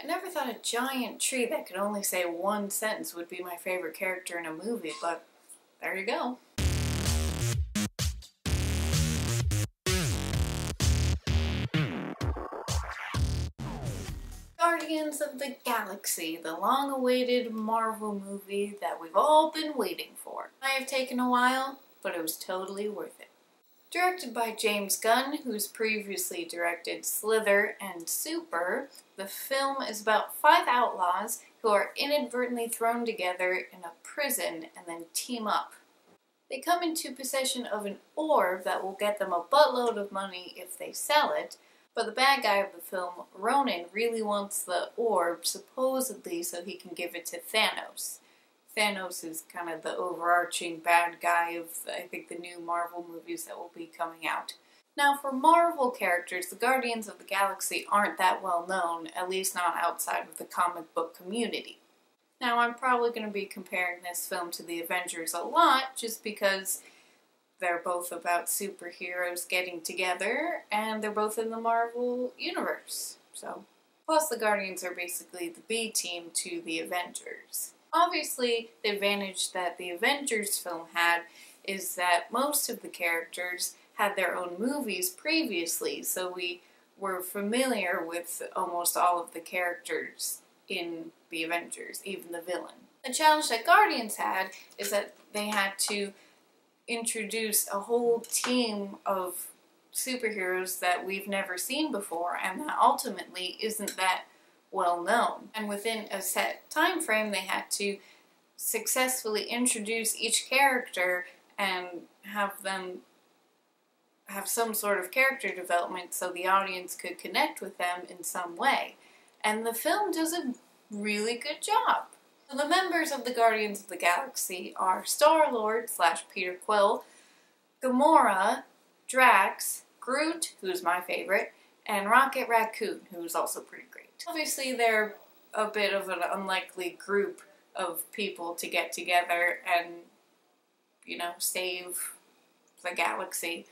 I never thought a giant tree that could only say one sentence would be my favorite character in a movie, but there you go. Guardians of the Galaxy, the long-awaited Marvel movie that we've all been waiting for. It might have taken a while, but it was totally worth it. Directed by James Gunn, who's previously directed Slither and Super, the film is about 5 outlaws who are inadvertently thrown together in a prison and then team up. They come into possession of an orb that will get them a buttload of money if they sell it, but the bad guy of the film, Ronan, really wants the orb, supposedly so he can give it to Thanos. Thanos is kind of the overarching bad guy of, I think, the new Marvel movies that will be coming out. Now, for Marvel characters, the Guardians of the Galaxy aren't that well known, at least not outside of the comic book community. Now, I'm probably going to be comparing this film to the Avengers a lot, just because they're both about superheroes getting together, and they're both in the Marvel universe. So, plus the Guardians are basically the B team to the Avengers. Obviously, the advantage that the Avengers film had is that most of the characters had their own movies previously, so we were familiar with almost all of the characters in the Avengers, even the villain. The challenge that Guardians had is that they had to introduce a whole team of superheroes that we've never seen before, and that ultimately isn't that well known. And within a set time frame, they had to successfully introduce each character and have them have some sort of character development so the audience could connect with them in some way. And the film does a really good job. So the members of the Guardians of the Galaxy are Star-Lord / Peter Quill, Gamora, Drax, Groot, who's my favorite, and Rocket Raccoon, who's also pretty great. Obviously, they're a bit of an unlikely group of people to get together and, you know, save the galaxy.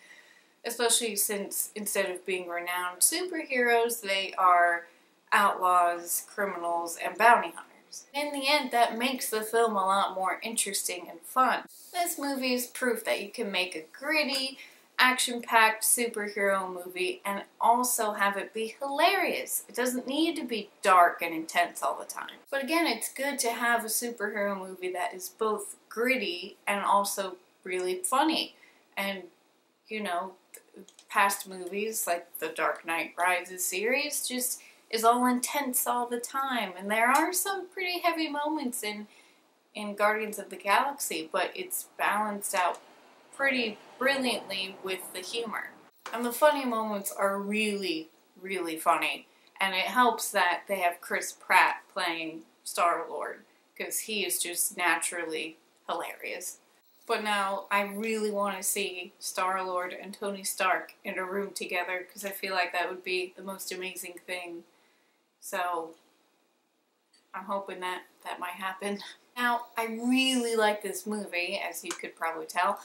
Especially since instead of being renowned superheroes, they are outlaws, criminals, and bounty hunters. In the end, that makes the film a lot more interesting and fun. This movie is proof that you can make a gritty, action-packed superhero movie and also have it be hilarious. It doesn't need to be dark and intense all the time. But again, it's good to have a superhero movie that is both gritty and also really funny. And, you know, past movies like the Dark Knight Rises series just is all intense all the time. And there are some pretty heavy moments in Guardians of the Galaxy, but it's balanced out pretty brilliantly with the humor. And the funny moments are really, really funny. And it helps that they have Chris Pratt playing Star-Lord, because he is just naturally hilarious. But now I really want to see Star-Lord and Tony Stark in a room together, because I feel like that would be the most amazing thing. So I'm hoping that might happen. Now, I really like this movie, as you could probably tell.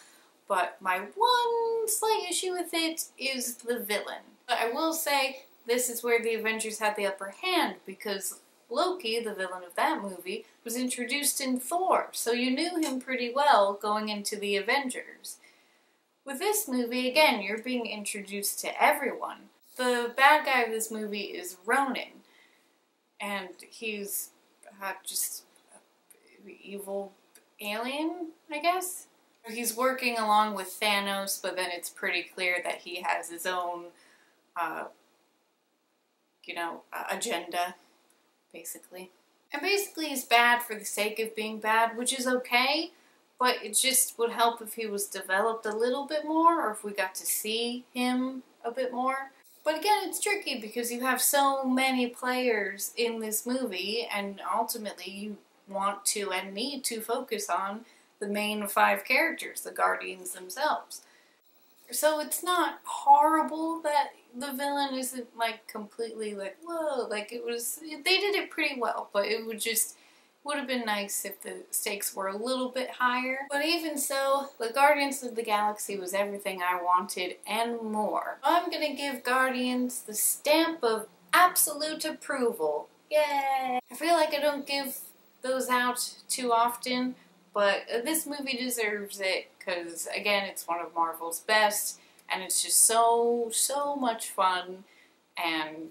But my one slight issue with it is the villain. But I will say, this is where the Avengers had the upper hand, because Loki, the villain of that movie, was introduced in Thor, so you knew him pretty well going into the Avengers. With this movie, again, you're being introduced to everyone. The bad guy of this movie is Ronan, and he's just an evil alien, I guess? He's working along with Thanos, but then it's pretty clear that he has his own, agenda, basically. And basically he's bad for the sake of being bad, which is okay, but it just would help if he was developed a little bit more, or if we got to see him a bit more. But again, it's tricky because you have so many players in this movie, and ultimately you want to and need to focus on the main 5 characters, the Guardians themselves. So it's not horrible that the villain isn't like completely like, whoa, like it was, they did it pretty well, but it would have been nice if the stakes were a little bit higher. But even so, the Guardians of the Galaxy was everything I wanted and more. I'm gonna give Guardians the stamp of absolute approval. Yay! I feel like I don't give those out too often, but this movie deserves it because, again, it's one of Marvel's best, and it's just so much fun, and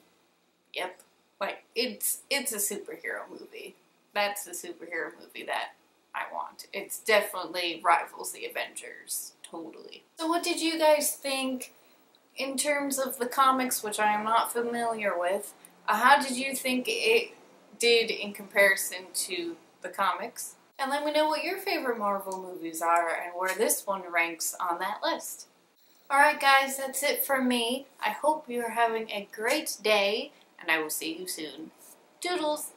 yep, like, it's a superhero movie. That's the superhero movie that I want. It's definitely rivals the Avengers, totally. So what did you guys think in terms of the comics, which I am not familiar with? How did you think it did in comparison to the comics? And let me know what your favorite Marvel movies are and where this one ranks on that list. Alright guys, that's it from me. I hope you're having a great day, and I will see you soon. Toodles!